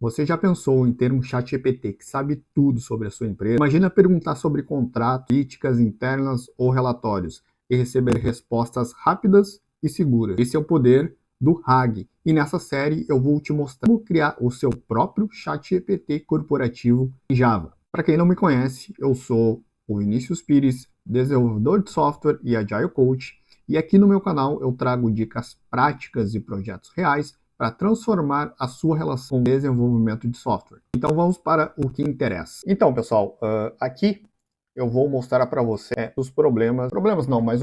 Você já pensou em ter um ChatGPT que sabe tudo sobre a sua empresa? Imagina perguntar sobre contratos, políticas internas ou relatórios e receber respostas rápidas e seguras. Esse é o poder do RAG. E nessa série eu vou te mostrar como criar o seu próprio ChatGPT corporativo em Java. Para quem não me conhece, eu sou o Vinícius Pires, desenvolvedor de software e Agile Coach. E aqui no meu canal eu trago dicas práticas e projetos reais para transformar a sua relação com o desenvolvimento de software. Então vamos para o que interessa. Então, pessoal, aqui eu vou mostrar para você os problemas não, mas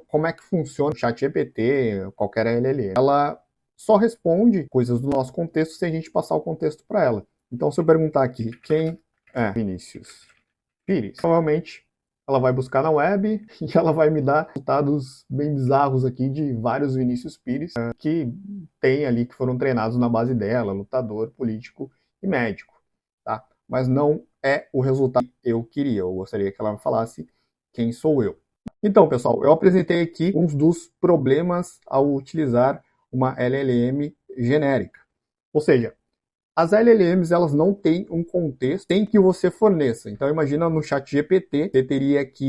como é que funciona o ChatGPT, qualquer LLM. Ela só responde coisas do nosso contexto se a gente passar o contexto para ela. Então, se eu perguntar aqui, quem é Vinícius Pires? Provavelmente ela vai buscar na web e ela vai me dar resultados bem bizarros aqui de vários Vinícius Pires que tem ali, que foram treinados na base dela, lutador, político e médico, tá? Mas não é o resultado que eu queria. Eu gostaria que ela me falasse quem sou eu. Então, pessoal, eu apresentei aqui uns dos problemas ao utilizar uma LLM genérica. Ou seja, as LLMs, elas não têm um contexto, tem que você forneça. Então, imagina no chat GPT, você teria que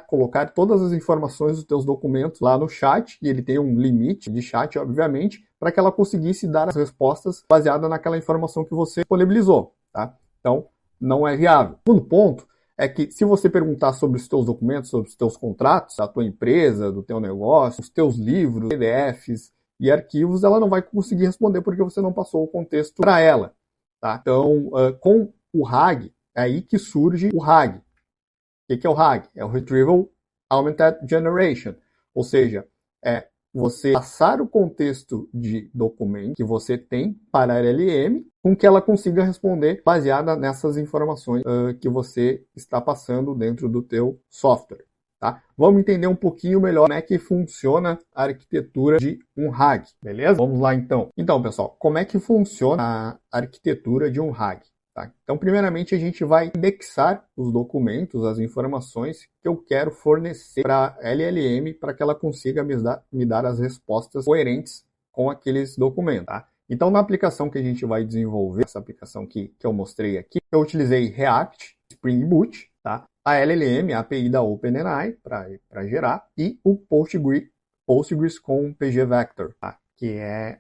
colocar todas as informações dos teus documentos lá no chat, e ele tem um limite de chat, obviamente, para que ela conseguisse dar as respostas baseadas naquela informação que você disponibilizou, tá? Então, não é viável. O segundo ponto é que se você perguntar sobre os teus documentos, sobre os teus contratos, da tua empresa, do teu negócio, os teus livros, PDFs, e arquivos, ela não vai conseguir responder porque você não passou o contexto para ela. Tá? Então, com o RAG, é aí que surge o RAG. O que é o RAG? É o Retrieval Augmented Generation. Ou seja, é você passar o contexto de documento que você tem para a LLM com que ela consiga responder baseada nessas informações que você está passando dentro do teu software. Tá? Vamos entender um pouquinho melhor como é que funciona a arquitetura de um RAG, beleza? Vamos lá então. Então, pessoal, como é que funciona a arquitetura de um RAG? Tá? Então, primeiramente, a gente vai indexar os documentos, as informações que eu quero fornecer para a LLM para que ela consiga me dar as respostas coerentes com aqueles documentos. Tá? Então, na aplicação que a gente vai desenvolver, essa aplicação que eu mostrei aqui, eu utilizei React, Spring Boot, tá? A LLM, a API da OpenAI para gerar, e o Postgres com pgvector, tá? Que é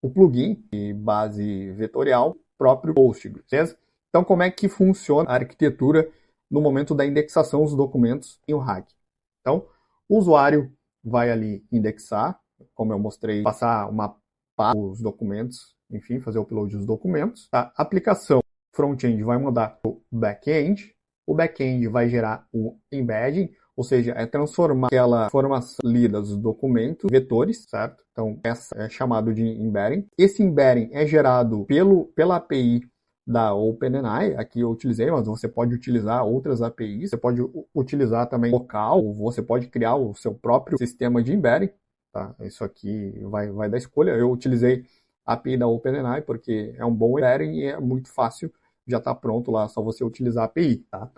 o plugin de base vetorial próprio Postgres, beleza? Então, como é que funciona a arquitetura no momento da indexação dos documentos em um RAG? Então, o usuário vai ali indexar, como eu mostrei, passar uma pasta dos documentos, enfim, fazer o upload dos documentos. A aplicação front-end vai mudar para o back-end. O back-end vai gerar o embedding, ou seja, é transformar aquela informação lida dos documentos em vetores, certo? Então, essa é chamado de embedding. Esse embedding é gerado pela API da OpenAI, aqui eu utilizei, mas você pode utilizar outras APIs, você pode utilizar também local, você pode criar o seu próprio sistema de embedding, tá? Isso aqui vai da escolha. Eu utilizei a API da OpenAI porque é um bom embedding e é muito fácil, já está pronto lá, só você utilizar a API, tá?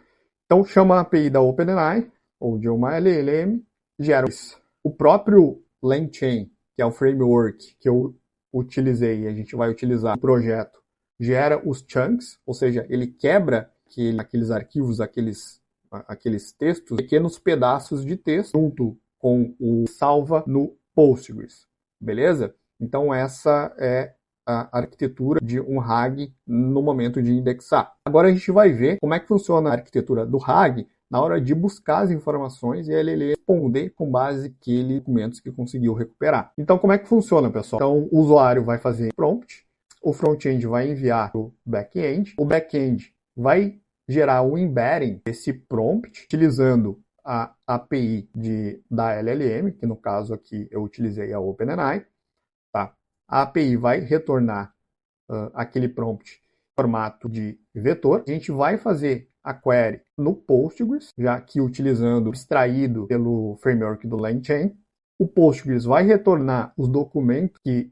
Então, chama a API da OpenAI, ou de uma LLM, gera isso. O próprio LangChain, que é o framework que eu utilizei e a gente vai utilizar no projeto, gera os chunks, ou seja, ele quebra aqueles arquivos, aqueles textos, pequenos pedaços de texto, junto com o salva no Postgres, beleza? Então essa é a arquitetura de um RAG no momento de indexar. Agora a gente vai ver como é que funciona a arquitetura do RAG na hora de buscar as informações e ele responder com base naqueles documentos que conseguiu recuperar. Então como é que funciona, pessoal? Então o usuário vai fazer prompt, o front-end vai enviar para o back-end, o back-end vai gerar o embedding desse prompt utilizando a API da LLM, que no caso aqui eu utilizei a OpenAI, tá? A API vai retornar aquele prompt em formato de vetor. A gente vai fazer a query no Postgres, já que utilizando extraído pelo framework do LangChain. O Postgres vai retornar os documentos que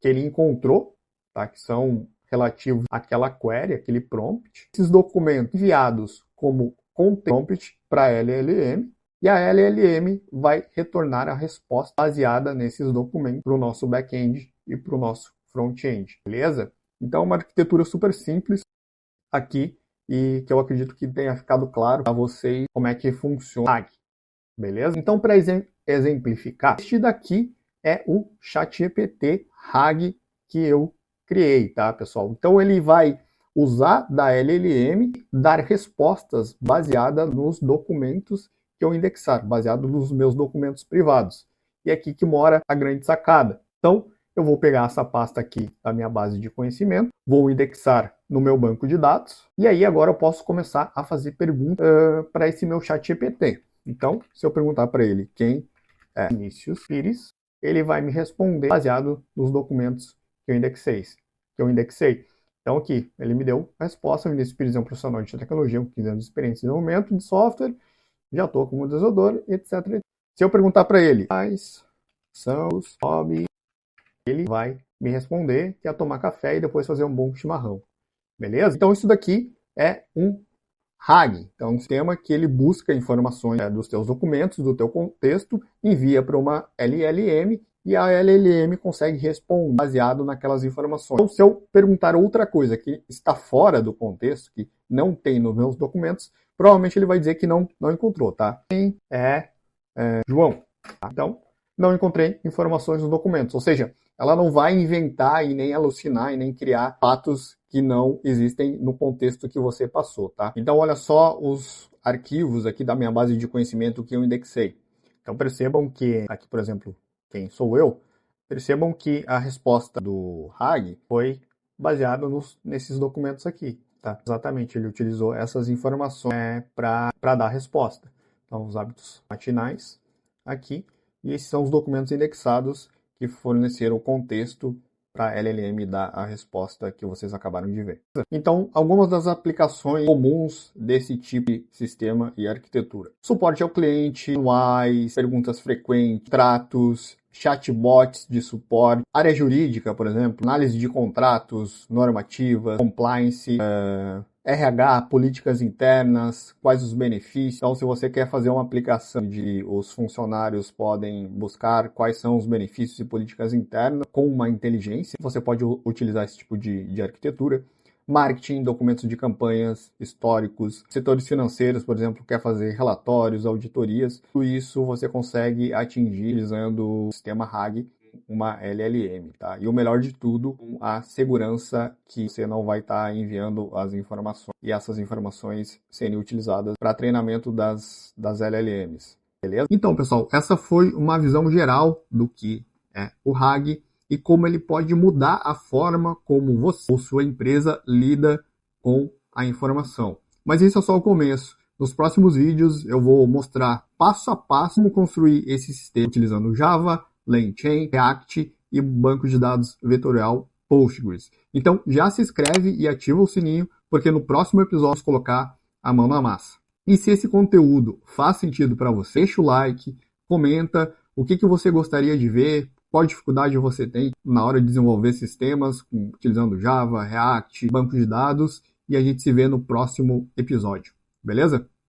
ele encontrou, tá? Que são relativos àquela query, aquele prompt. Esses documentos enviados como content prompt para a LLM, e a LLM vai retornar a resposta baseada nesses documentos para o nosso back-end e para o nosso front-end, beleza? Então é uma arquitetura super simples aqui e que eu acredito que tenha ficado claro para vocês como é que funciona o RAG, beleza? Então, para exemplificar, este daqui é o ChatGPT RAG que eu criei, tá, pessoal? Então ele vai usar da LLM, dar respostas baseadas nos documentos que eu indexar, baseado nos meus documentos privados. E é aqui que mora a grande sacada. Então, eu vou pegar essa pasta aqui da minha base de conhecimento, vou indexar no meu banco de dados, e aí agora eu posso começar a fazer perguntas para esse meu chat GPT. Então, se eu perguntar para ele quem é Vinícius Pires, ele vai me responder baseado nos documentos que eu indexei. Então aqui, ele me deu a resposta: Vinícius Pires é um profissional de tecnologia com 15 anos de experiência em desenvolvimento de software, já estou como desenvolvedor, etc. Se eu perguntar para ele quais são os hobbies, ele vai me responder que é tomar café e depois fazer um bom chimarrão. Beleza? Então isso daqui é um RAG. Então é um sistema que ele busca informações dos teus documentos, do teu contexto, envia para uma LLM e a LLM consegue responder baseado naquelas informações. Então, se eu perguntar outra coisa que está fora do contexto, que não tem nos meus documentos, provavelmente ele vai dizer que não encontrou, tá? Quem é João? Então, não encontrei informações nos documentos. Ou seja, ela não vai inventar e nem alucinar e nem criar fatos que não existem no contexto que você passou, tá? Então, olha só os arquivos aqui da minha base de conhecimento que eu indexei. Então, percebam que, aqui, por exemplo, quem sou eu, percebam que a resposta do RAG foi baseada nesses documentos aqui, tá? Exatamente, ele utilizou essas informações para dar a resposta. Então, os hábitos matinais aqui, e esses são os documentos indexados que forneceram o contexto para a LLM dar a resposta que vocês acabaram de ver. Então, algumas das aplicações comuns desse tipo de sistema e arquitetura: suporte ao cliente, manuais, perguntas frequentes, tratos, chatbots de suporte, área jurídica, por exemplo, análise de contratos, normativas, compliance, RH, políticas internas, quais os benefícios. Então, se você quer fazer uma aplicação de os funcionários podem buscar quais são os benefícios e políticas internas com uma inteligência, você pode utilizar esse tipo de arquitetura. Marketing, documentos de campanhas, históricos, setores financeiros, por exemplo, quer fazer relatórios, auditorias. Tudo isso você consegue atingir utilizando o sistema RAG, uma LLM, tá? E o melhor de tudo, a segurança que você não vai estar enviando as informações e essas informações serem utilizadas para treinamento das LLMs, beleza? Então, pessoal, essa foi uma visão geral do que é o RAG e como ele pode mudar a forma como você ou sua empresa lida com a informação. Mas isso é só o começo. Nos próximos vídeos eu vou mostrar passo a passo como construir esse sistema utilizando Java, LangChain, React e banco de dados vetorial Postgres. Então já se inscreve e ativa o sininho, porque no próximo episódio vamos colocar a mão na massa. E se esse conteúdo faz sentido para você, deixa o like, comenta o que você gostaria de ver, qual dificuldade você tem na hora de desenvolver sistemas utilizando Java, React, banco de dados, e a gente se vê no próximo episódio. Beleza?